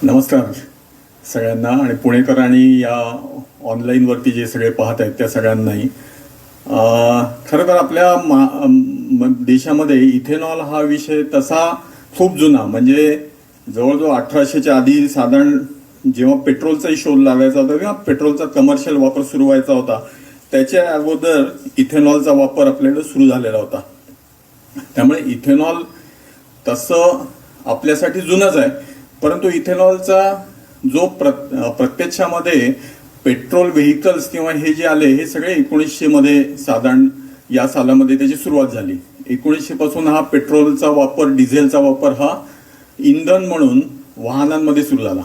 नमस्कार सगळ्यांना आणि पुणेकर आणि या ऑनलाईनवरती जे सगळे पाहत आहेत त्या सगळ्यांनाही. खरं तर आपल्या देशामध्ये इथेनॉल हा विषय तसा खूप जुना, म्हणजे जवळजवळ 1800च्या आधी साधारण जेव्हा पेट्रोलचाही शोध लागायचा होता किंवा पेट्रोलचा कमर्शियल वापर सुरू व्हायचा होता त्याच्या अगोदर इथेनॉलचा वापर आपल्याकडे सुरू झालेला होता. त्यामुळे इथेनॉल तसं आपल्यासाठी जुनच आहे, परंतु इथेनॉलचा जो प्रत्यक्षामध्ये पेट्रोल व्हेकल्स किंवा हे जे आले हे सगळे 1900 मध्ये साधारण या सालामध्ये त्याची सुरुवात झाली. 1900 पासून हा पेट्रोलचा वापर, डिझेलचा वापर हा इंधन म्हणून वाहनांमध्ये सुरू झाला.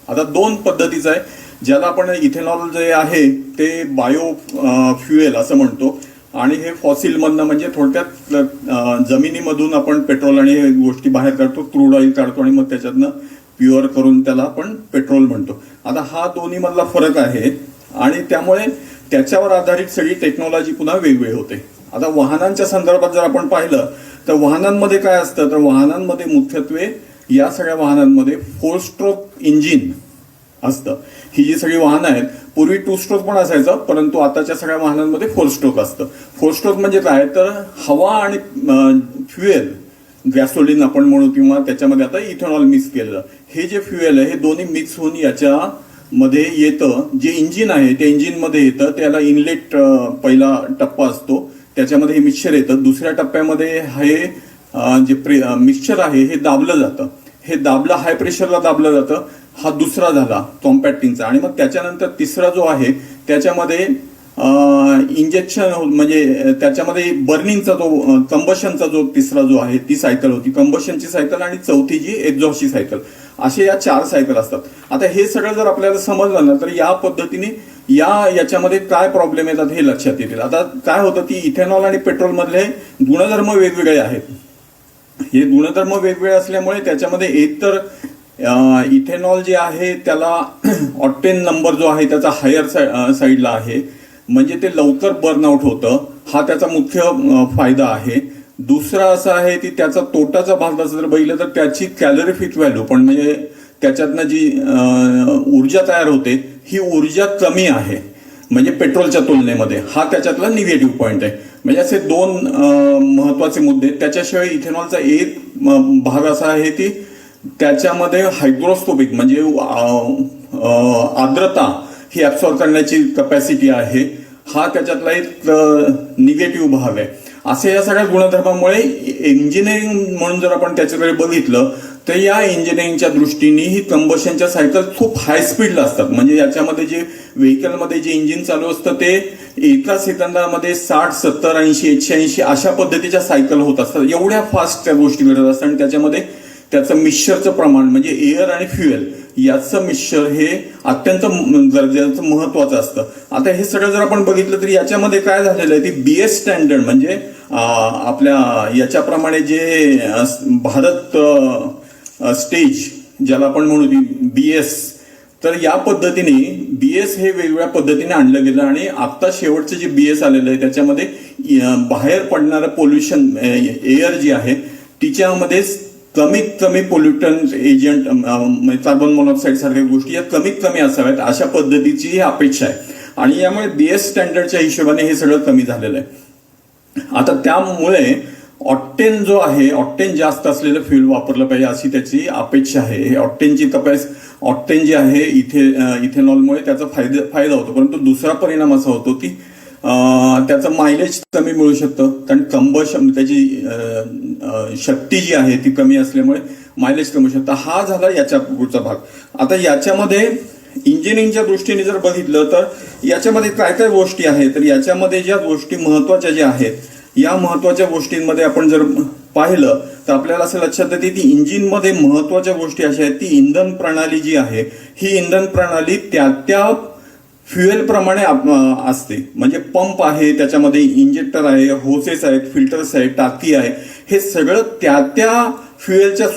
आता दोन पद्धतीचा आहे, ज्याला आपण इथेनॉल जे आहे ते बायो फ्युएल असं म्हणतो आणि हे फॉसिल मधनं म्हणजे थोडक्यात जमिनीमधून आपण पेट्रोल आणि हे गोष्टी बाहेर काढतो, क्रूड ऑइल काढतो आणि मग त्याच्यातनं प्युअर करून त्याला आपण पेट्रोल म्हणतो. आता हा दोन्ही मधला फरक आहे आणि त्यामुळे त्याच्यावर आधारित सगळी टेक्नॉलॉजी पुन्हा वेगवेगळी होते. आता वाहनांच्या संदर्भात जर आपण पाहिलं तर वाहनांमध्ये काय असतं, तर वाहनांमध्ये मुख्यत्वे या सगळ्या वाहनांमध्ये 4 स्ट्रोक इंजिन असतं. ही जी सगळी वाहनं आहेत, पूर्वी 2 स्ट्रोक पण असायचं, परंतु आताच्या सगळ्या वाहनांमध्ये 4 स्ट्रोक असतं. 4 स्ट्रोक म्हणजे काय, तर हवा आणि फ्युएल, गॅसोलिन आपण म्हणू किंवा त्याच्यामध्ये आता इथेनॉल मिक्स केलेलं, हे जे फ्युएल आहे हे दोन्ही मिक्स होऊन याच्यामध्ये येतं. जे इंजिन आहे त्या इंजिनमध्ये येतं, त्याला इनलेट पहिला टप्पा असतो, त्याच्यामध्ये हे मिक्सचर येतं. दुसऱ्या टप्प्यामध्ये हे जे मिक्सचर आहे हे दाबलं जातं. हे दाबलं, हाय प्रेशरला दाबलं जातं. हा दुसरा झाला कॉम्पॅक्टिंगचा. आणि मग त्याच्यानंतर तिसरा जो आहे त्याच्यामध्ये इंजेक्शन, म्हणजे त्याच्यामध्ये बर्निंगचा जो कंबशनचा जो तिसरा जो आहे ती सायकल होती, कंबशनची सायकल, आणि चौथी जी एक्झॉस्टची सायकल, असे या 4 सायकल असतात. आता हे सगळं जर आपल्याला समजलं ना तर या पद्धतीने याच्यामध्ये काय प्रॉब्लेम येतात हे लक्षात येतील. आता काय होतं की इथेनॉल आणि पेट्रोल मधले गुणधर्म वेगवेगळे आहेत. हे गुणधर्म वेगवेगळे असल्यामुळे त्याच्यामध्ये एक तर इथेनॉल जे आहे त्याला ऑक्टेन नंबर जो आहे त्याचा हायर साईडला आहे, म्हणजे ते लवकर बर्नआउट होतं, हा त्याचा मुख्य फायदा आहे. दुसरा असा आहे की त्याचा तोटाचा भाग जर बघितलं तर त्याची कॅलरीफिक व्हॅल्यू, पण म्हणजे त्याच्यातनं जी ऊर्जा तयार होते ही ऊर्जा कमी आहे, म्हणजे पेट्रोलच्या तुलनेमध्ये. हा त्याच्यातला निगेटिव्ह पॉइंट आहे. म्हणजे असे 2 महत्वाचे मुद्दे. त्याच्याशिवाय इथेनॉलचा एक भाग असा आहे की त्याच्यामध्ये हायग्रोस्कोपिक म्हणजे आर्द्रता ही ऍब्सॉर्ब करण्याची कपॅसिटी आहे, हा त्याच्यातला एक निगेटिव्ह भाग आहे. असे या सगळ्या गुणधर्मामुळे इंजिनिअरिंग म्हणून जर आपण त्याच्याकडे बघितलं तर या इंजिनिअरिंगच्या दृष्टीने ही कंबशनच्या सायकल खूप हाय स्पीडला असतात. म्हणजे याच्यामध्ये जे व्हेकलमध्ये जे इंजिन चालू असतं ते एका सेकंदामध्ये 60, 70, 80, 180 अशा पद्धतीच्या सायकल होत असतात. एवढ्या फास्ट त्या गोष्टी घडत असतात आणि त्याच्यामध्ये त्याचं मिक्सचरचं प्रमाण म्हणजे एअर आणि फ्युएल याचं मिक्सचर हे अत्यंत गरजेचं महत्वाचं असतं. आता हे सगळं जर आपण बघितलं तर याच्यामध्ये काय झालेलं आहे, ती BS स्टँडर्ड म्हणजे आपल्या याच्याप्रमाणे जे भारत स्टेज ज्याला आपण म्हणू ती BS, तर या पद्धतीने BS हे वेगवेगळ्या पद्धतीने आणलं गेलं आणि आता शेवटचं जे BS आलेलं आहे त्याच्यामध्ये बाहेर पडणारं पोल्युशन एअर जी आहे तिच्यामध्ये कमीत कमी पोल्युटंट एजंट, कार्बन मोनॉक्साईड सारख्या गोष्टी या कमीत कमी असाव्यात अशा पद्धतीची ही अपेक्षा आहे. आणि यामुळे BS स्टँडर्डच्या हिशोबाने हे सगळं कमी झालेलं आहे. आता त्यामुळे ऑक्टेन जो आहे, ऑक्टेन जास्त असलेलं फ्यूल वापरलं पाहिजे अशी त्याची अपेक्षा आहे. हे ऑक्टेन जे आहे इथेनॉलमुळे त्याचा फायदा होतो, परंतु दुसरा परिणाम असा होतो की त्याचं मायलेज कमी मिळू शकतं, कारण कंबशन त्याची शक्ती जी आहे ती कमी असल्यामुळे मायलेज कमी शकतं. हा झाला याच्या पुढचा भाग. आता याच्यामध्ये इंजिनिअरिंगच्या दृष्टीने जर बघितलं तर याच्यामध्ये काय काय गोष्टी आहेत, तर याच्यामध्ये ज्या गोष्टी महत्वाच्या ज्या आहेत या महत्वाच्या गोष्टींमध्ये आपण जर पाहिलं तर आपल्याला असं लक्षात येते की इंजिनमध्ये महत्वाच्या गोष्टी अशा आहेत, ती इंधन प्रणाली जी आहे ही इंधन प्रणाली त्या फ्युएल प्रमाणे असते. म्हणजे पंप आहे, त्याच्यामध्ये इंजेक्टर आहे, होसेस आहेत, फिल्टर्स आहेत, टाकी आहे, हे सगळं त्या फ्युएलच्या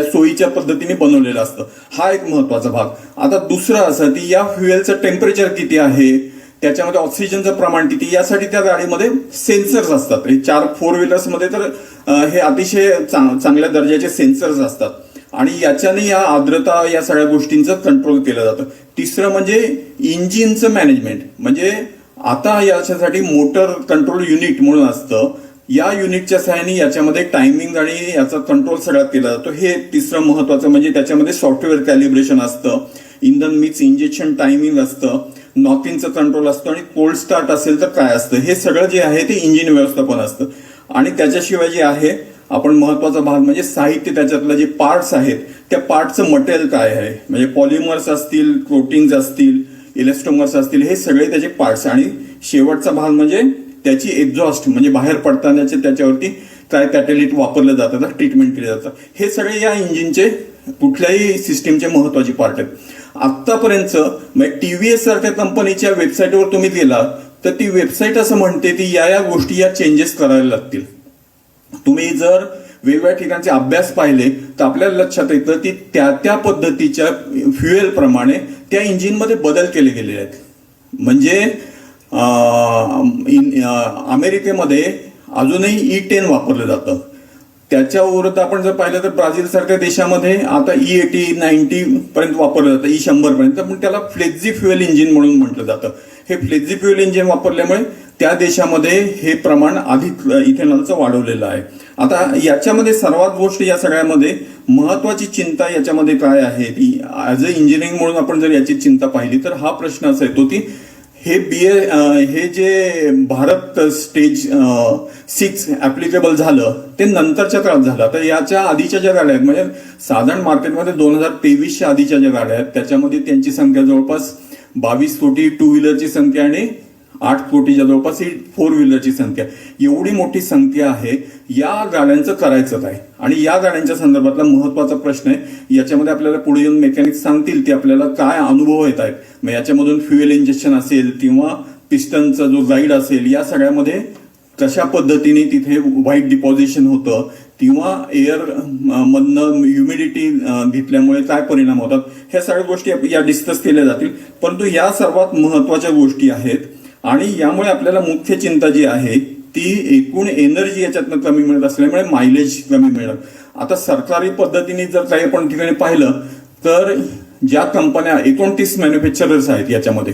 सोयीच्या पद्धतीने बनवलेलं असतं. हा एक महत्वाचा भाग. आता दुसरं असं की या फ्युएलचं टेम्परेचर किती आहे, त्याच्यामध्ये ऑक्सिजनचं प्रमाण किती, यासाठी त्या गाडीमध्ये सेन्सर्स असतात. 4 व्हीलर्समध्ये तर हे अतिशय चांगल्या दर्जाचे सेन्सर्स असतात. आणि याच्याने या आर्द्रता या सगळ्या गोष्टींचं कंट्रोल केलं जातं. तिसरं म्हणजे इंजिनचं मॅनेजमेंट. म्हणजे आता याच्यासाठी मोटर कंट्रोल युनिट म्हणून असतं. या युनिटच्या सहाय्याने याच्यामध्ये टायमिंग आणि याचा कंट्रोल सगळ्यात केला जातो. हे तिसरं महत्वाचं. म्हणजे त्याच्यामध्ये सॉफ्टवेअर कॅलिब्रेशन असतं, इंधन मिक्स इंजेक्शन टायमिंग असतं, नॉकिंगचं कंट्रोल असतं आणि कोल्ड स्टार्ट असेल तर काय असतं, हे सगळं जे आहे ते इंजिन व्यवस्थापन असतं. आणि त्याच्याशिवाय जे आहे आपण महत्वाचा भाग म्हणजे साहित्य. त्याच्यातलं जे पार्ट्स आहेत त्या पार्टचं मटेरियल काय आहे, म्हणजे पॉलिमर्स असतील, कोटिंग्स असतील, इलेस्टोमर्स असतील, हे सगळे त्याचे पार्ट्स. आणि शेवटचा भाग म्हणजे त्याची एक्झॉस्ट, म्हणजे बाहेर पडतानाचे त्याच्यावरती काय कॅटलिस्ट वापरलं जातं, ट्रीटमेंट केलं जातं. हे सगळे या इंजिनचे कुठल्याही सिस्टीमचे महत्वाचे पार्ट आहेत. आतापर्यंत म्हणजे टीव्हीएस सारख्या कंपनीच्या वेबसाईटवर तुम्ही गेला तर ती वेबसाईट असं म्हणते की या गोष्टी या चेंजेस करायला लागतील. तुम्ही जर वेगवेगळ्या ठिकाणचे अभ्यास पाहिले तर आपल्याला लक्षात येतं की त्या पद्धतीच्या फ्युएल प्रमाणे त्या इंजिनमध्ये बदल केले गेलेले आहेत. म्हणजे अमेरिकेमध्ये अजूनही E10 वापरलं जातं. त्याच्यावर आपण जर पाहिलं तर ब्राझील सारख्या देशामध्ये आता E80, 90 पर्यंत वापरलं जातं, E100 पर्यंत. पण त्याला फ्लेक्झी फ्युएल इंजिन म्हणून म्हटलं जातं. हे फ्लेक्झी फ्युएल इंजिन वापरल्यामुळे त्या देशामध्ये हे प्रमाण अधिक इथेनॉलचं वाढवलेलं आहे. आता याच्यामध्ये सर्वात गोष्ट या सगळ्यामध्ये महत्वाची चिंता याच्यामध्ये काय आहे ती ऍज अ इंजिनिअरिंग म्हणून आपण जर याची चिंता पाहिली तर हा प्रश्न असा येतो की हे जे भारत स्टेज 6 ऍप्लिकेबल झालं ते नंतरच्या काळात झालं. तर याच्या आधीच्या ज्या गाड्या आहेत म्हणजे साधारण मार्केटमध्ये 2023च्या आधीच्या ज्या गाड्या आहेत त्याच्यामध्ये त्यांची संख्या जवळपास 22 कोटी टू व्हीलरची संख्या आणि 8 कोटीच्या जवळपास ही फोर व्हीलरची संख्या. एवढी मोठी संख्या आहे. या गाड्यांचं करायचं काय आणि या गाड्यांच्या संदर्भातला महत्वाचा प्रश्न आहे. याच्यामध्ये आपल्याला पुढे येऊन मेकॅनिक्स सांगतील की आपल्याला काय अनुभव येत आहेत. मग याच्यामधून फ्युएल इंजेक्शन असेल किंवा पिस्टनचा जो गाईड असेल या सगळ्यामध्ये कशा पद्धतीने तिथे व्हाईट डिपॉझिशन होतं किंवा एअर मधनं ह्युमिडिटी घेतल्यामुळे काय परिणाम होतात, ह्या सगळ्या गोष्टी या डिस्कस केल्या जातील. परंतु या सर्वात महत्वाच्या गोष्टी आहेत आणि यामुळे आपल्याला मुख्य चिंता जी आहे ती एकूण एनर्जी याच्यातनं कमी मिळत असल्यामुळे मायलेज कमी मिळत. आता सरकारी पद्धतीने जर काही आपण ठिकाणी पाहिलं तर ज्या कंपन्या 29 मॅन्युफॅक्चरर्स आहेत याच्यामध्ये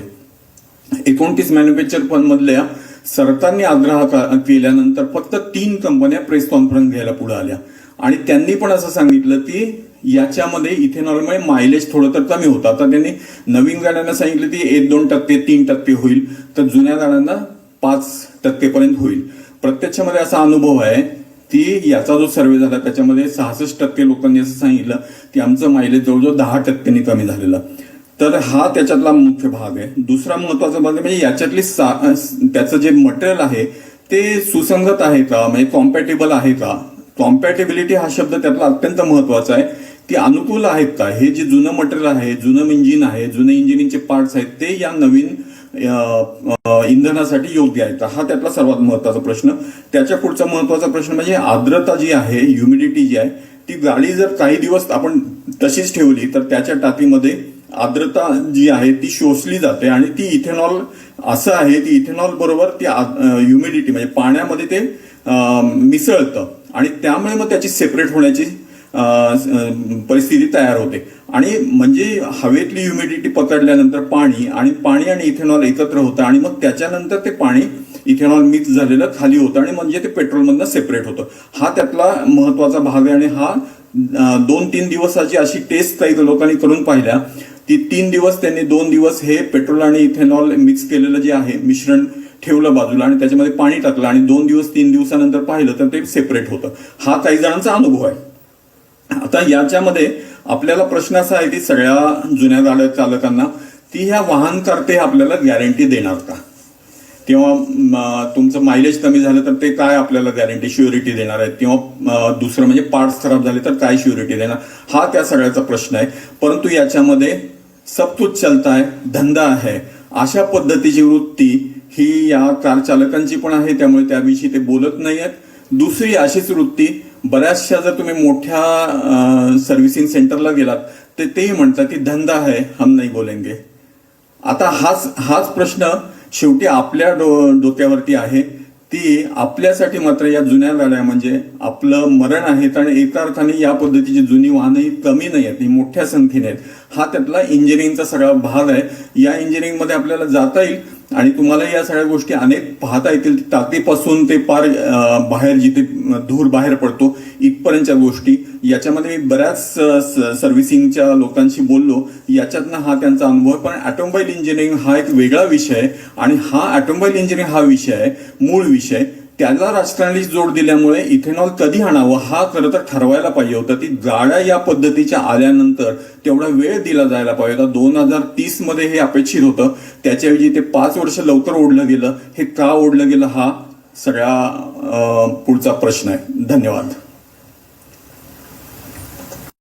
29 मॅन्युफॅक्चर मधल्या सरकारने आग्रह केल्यानंतर फक्त 3 कंपन्या प्रेस कॉन्फरन्स घ्यायला पुढे आल्या आणि त्यांनी पण असं सांगितलं की याच्यामध्ये इथेनॉलमुळे मायलेज थोडं तर कमी होतं. आता त्यांनी नवीन गाड्यांना सांगितलं की 1-2%, 3% होईल, तर जुन्या गाड्यांना 5% पर्यंत होईल. प्रत्यक्षामध्ये असा अनुभव आहे की याचा जो सर्व्हे झाला त्याच्यामध्ये 66% लोकांनी असं सांगितलं की आमचं मायलेज जवळजवळ 10% कमी झालेलं. तर हा त्याच्यातला मुख्य भाग आहे. दुसरा महत्वाचा भाग म्हणजे याच्यातली त्याचं जे मटेरियल आहे ते सुसंगत आहे का, म्हणजे कॉम्पॅटेबल आहे का. कॉम्पॅटेबिलिटी हा शब्द त्यातला अत्यंत महत्वाचा आहे. ती अनुकूल आहेत का. हे जे जुनं मटेरियल आहे, जुनं इंजिन आहे, जुने इंजिनिंगचे पार्ट्स आहेत ते या नवीन इंधनासाठी योग्य आहेत. हा त्यातला सर्वात महत्वाचा प्रश्न. त्याच्या पुढचा महत्वाचा प्रश्न म्हणजे आर्द्रता जी आहे, ह्युमिडिटी जी आहे, ती गाडी जर काही दिवस आपण तशीच ठेवली तर त्याच्या टाकीमध्ये आर्द्रता जी आहे ती शोषली जाते आणि ती इथेनॉल असं आहे की इथेनॉल बरोबर ती ह्युमिडिटी म्हणजे पाण्यामध्ये ते मिसळतं आणि त्यामुळे मग त्याची सेपरेट होण्याची परिस्थिती तयार होते. आणि म्हणजे हवेतली ह्युमिडिटी पकडल्यानंतर पाणी आणि इथेनॉल एकत्र होतं आणि मग त्याच्यानंतर ते पाणी इथेनॉल मिक्स झालेलं खाली होतं आणि म्हणजे ते पेट्रोलमधनं सेपरेट होतं. हा त्यातला महत्वाचा भाग आहे आणि हा 2-3 दिवसाची अशी टेस्ट काही लोकांनी करून पाहिल्या की 3 दिवस त्यांनी 2 दिवस हे पेट्रोल आणि इथेनॉल मिक्स केलेलं जे आहे मिश्रण ठेवलं बाजूला आणि त्याच्यामध्ये पाणी टाकलं आणि 2 दिवस 3 दिवसानंतर पाहिलं तर ते सेपरेट होतं. हा काही जणांचा अनुभव आहे. आता याच्यामध्ये आपल्याला प्रश्न असा आहे की सगळ्या जुन्या गाड्या चालकांना ती ह्या वाहनकर्ते आपल्याला गॅरंटी देणार का, किंवा तुमचं मायलेज कमी झालं तर ते काय आपल्याला गॅरंटी श्युरिटी देणार आहेत, किंवा दुसरं म्हणजे पार्ट्स खराब झाले तर काय श्युरिटी देणार, हा त्या सगळ्याचा प्रश्न आहे. परंतु याच्यामध्ये सब कुछ चलता है, धंदा है, अशा पद्धतीची वृत्ती ही या कार चालकांची पण आहे, त्यामुळे त्याविषयी ते बोलत नाही आहेत. दुसरी अशीच वृत्ती बऱ्याचशा जर तुम्ही मोठ्या सर्व्हिसिंग सेंटरला गेलात तर तेही म्हणतात की धंदा है, हम नहीं बोलेंगे. आता हाच प्रश्न शेवटी आपल्या डोक्यावरती आहे ती आपल्यासाठी मात्र या जुन्या गाड्या म्हणजे आपलं मरण आहेत आणि एका अर्थाने या पद्धतीची जुनी वाहनं ही कमी नाही आहेत, ही मोठ्या संख्येने आहेत. हा त्यातला इंजिनिअरिंगचा सगळा भाग आहे. या इंजिनिअरिंगमध्ये आपल्याला जाता येईल आणि तुम्हाला या सगळ्या गोष्टी अनेक पाहता येतील. टाकीपासून ते पार बाहेर जिथे धूर बाहेर पडतो इथपर्यंतच्या गोष्टी याच्यामध्ये मी बऱ्याच सर्व्हिसिंगच्या लोकांशी बोललो. याच्यातनं हा त्यांचा अनुभव. पण ऑटोमोबाईल इंजिनिअरिंग हा एक वेगळा विषय आहे आणि हा ऑटोमोबाईल इंजिनिअरिंग हा विषय आहे, मूळ विषय. त्याला राजकारणाची जोड दिल्यामुळे इथेनॉल कधी आणावं हा खरं तर ठरवायला पाहिजे होतं. ती गाड्या या पद्धतीच्या आल्यानंतर तेवढा वेळ दिला जायला पाहिजे होता. 2030 मध्ये हे अपेक्षित होतं, त्याच्याऐवजी ते 5 वर्ष लवकर ओढलं गेलं. हे का ओढलं गेलं हा सगळ्या पुढचा प्रश्न आहे. धन्यवाद.